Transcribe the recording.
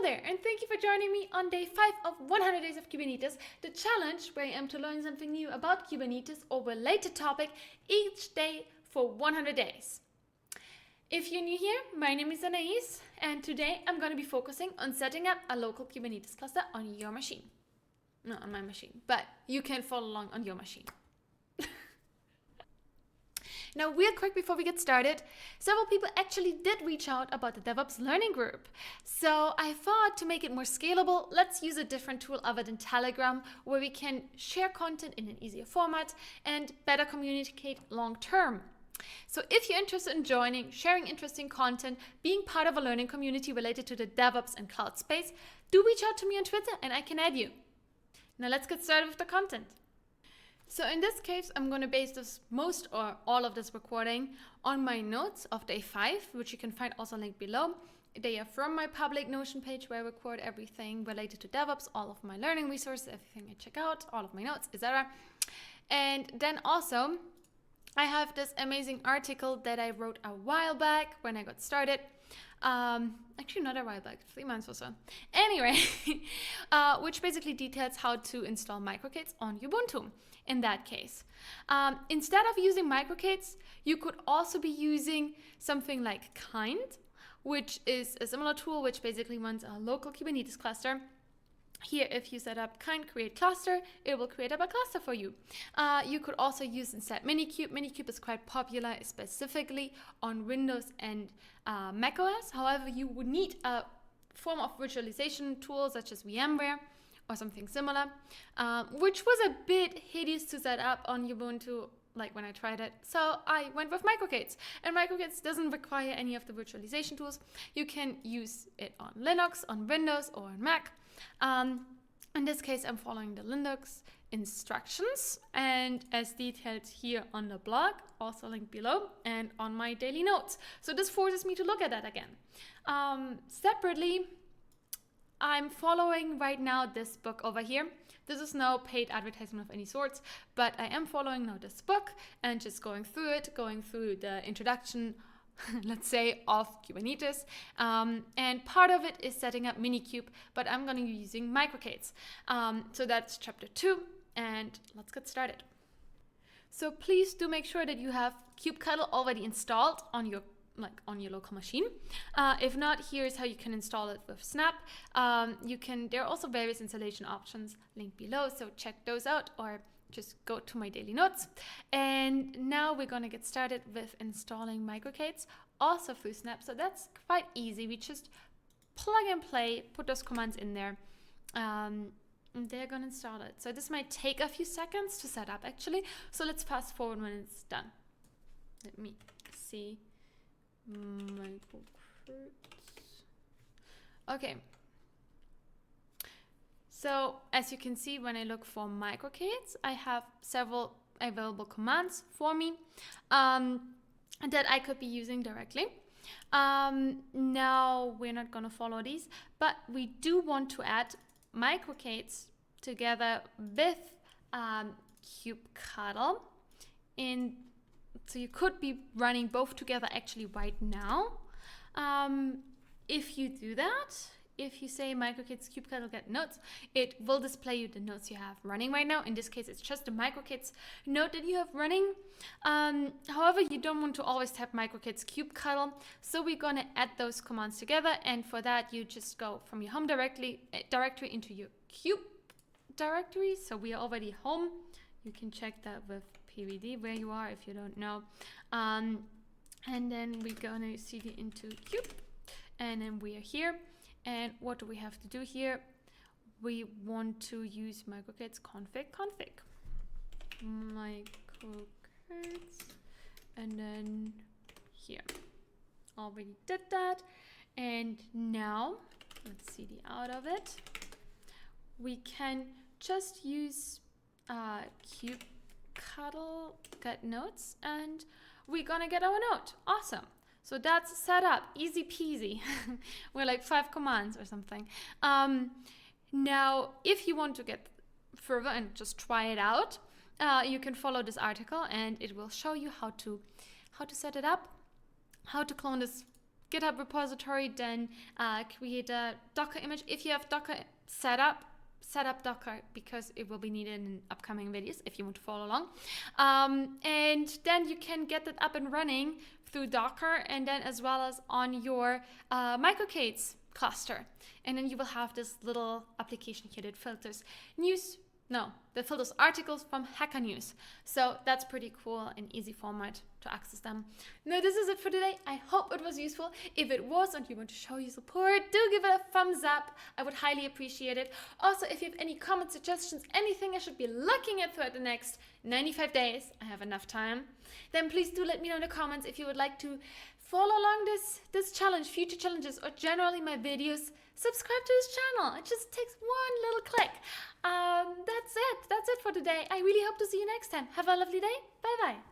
Hello there, and thank you for joining me on day 5 of 100 Days of Kubernetes, the challenge where I am to learn something new about Kubernetes or related topic each day for 100 days. If you're new here, my name is Anais, and today I'm going to be focusing on setting up a local Kubernetes cluster on your machine. Not on my machine, but you can follow along on your machine. Now, real quick before we get started, several people actually did reach out about the Devops learning group. So I thought to make it more scalable, let's use a different tool other than Telegram, where we can share content in an easier format and better communicate long term. So if you're interested in joining, sharing interesting content, being part of a learning community related to the DevOps and cloud space, do reach out to me on Twitter and I can add you. Now let's get started with the content. So in this case, I'm going to base this most or all of this recording on my notes of day 5, which you can find also linked below. They are from my public Notion page where I record everything related to DevOps, all of my learning resources, everything I check out, all of my notes, etc. And then also, I have this amazing article that I wrote a while back when I got started. Actually not a while back, 3 months or so. Anyway, which basically details how to install Microkits on Ubuntu in that case. Instead of using Microkits, you could also be using something like Kind, which is a similar tool which basically runs a local Kubernetes cluster. Here, if you set up Kind create cluster, it will create up a cluster for you. You could also use instead Minikube. Minikube is quite popular, specifically on Windows and macOS. However, you would need a form of virtualization tool such as VMware or something similar, which was a bit hideous to set up on Ubuntu, like when I tried it. So I went with Microkits, and Microkits doesn't require any of the virtualization tools. You can use it on Linux, on Windows, or on Mac. In this case, I'm following the Linux instructions, and as detailed here on the blog, also linked below, and on my daily notes. So this forces me to look at that again. Separately, I'm following right now this book over here. This is no paid advertisement of any sorts, but I am following now this book and just going through it, going through the introduction, let's say, of Kubernetes. And part of it is setting up Minikube, but I'm going to be using Microkits. So that's chapter 2, and let's get started. So please do make sure that you have Cuddle already installed on your local machine. If not, here's how you can install it with Snap. There are also various installation options linked below, so check those out or just go to my daily notes. And now we're going to get started with installing Microkits, also through Snap. So that's quite easy. We just plug and play, put those commands in there, and they're going to install it. So this might take a few seconds to set up, actually. So let's fast forward when it's done. Let me see. Microkits. Okay. So as you can see, when I look for Microkits, I have several available commands for me that I could be using directly. Now we're not going to follow these, but we do want to add Microkits together with Cuddle in. So you could be running both together actually right now. If you do that, if you say Microkits Cuddle get notes, it will display you the notes you have running right now. In this case, it's just the Microkits node that you have running. However, you don't want to always type Microkits Cuddle. So we're going to add those commands together. And for that, you just go from your home directory into your kube directory. So we are already home. You can check that with PVD where you are if you don't know. And then we're going to cd into kube. And then we are here. And what do we have to do here? We want to use Microkits config. Microkits. And then here. Already did that. And now, let's cd out of it. We can just use Cuddle get notes, and we're gonna get our note. Awesome. So that's set up, easy peasy. We're like 5 commands or something. Now, if you want to get further and just try it out, you can follow this article, and it will show you how to set it up, how to clone this GitHub repository, then create a Docker image. If you have Docker set up Docker, because it will be needed in upcoming videos if you want to follow along. And then you can get that up and running through Docker, and then as well as on your Microkits cluster. And then you will have this little application here that filters articles from Hacker News. So that's pretty cool and easy format to access them. Now this is it for today. I hope it was useful. If it was and you want to show your support, do give it a thumbs up. I would highly appreciate it. Also, if you have any comments, suggestions, anything I should be looking at throughout the next 95 days, I have enough time, then please do let me know in the comments if you would like to follow along this challenge, future challenges, or generally my videos. Subscribe to this channel. It just takes one little click. That's it for today. I really hope to see you next time. Have a lovely day. Bye bye.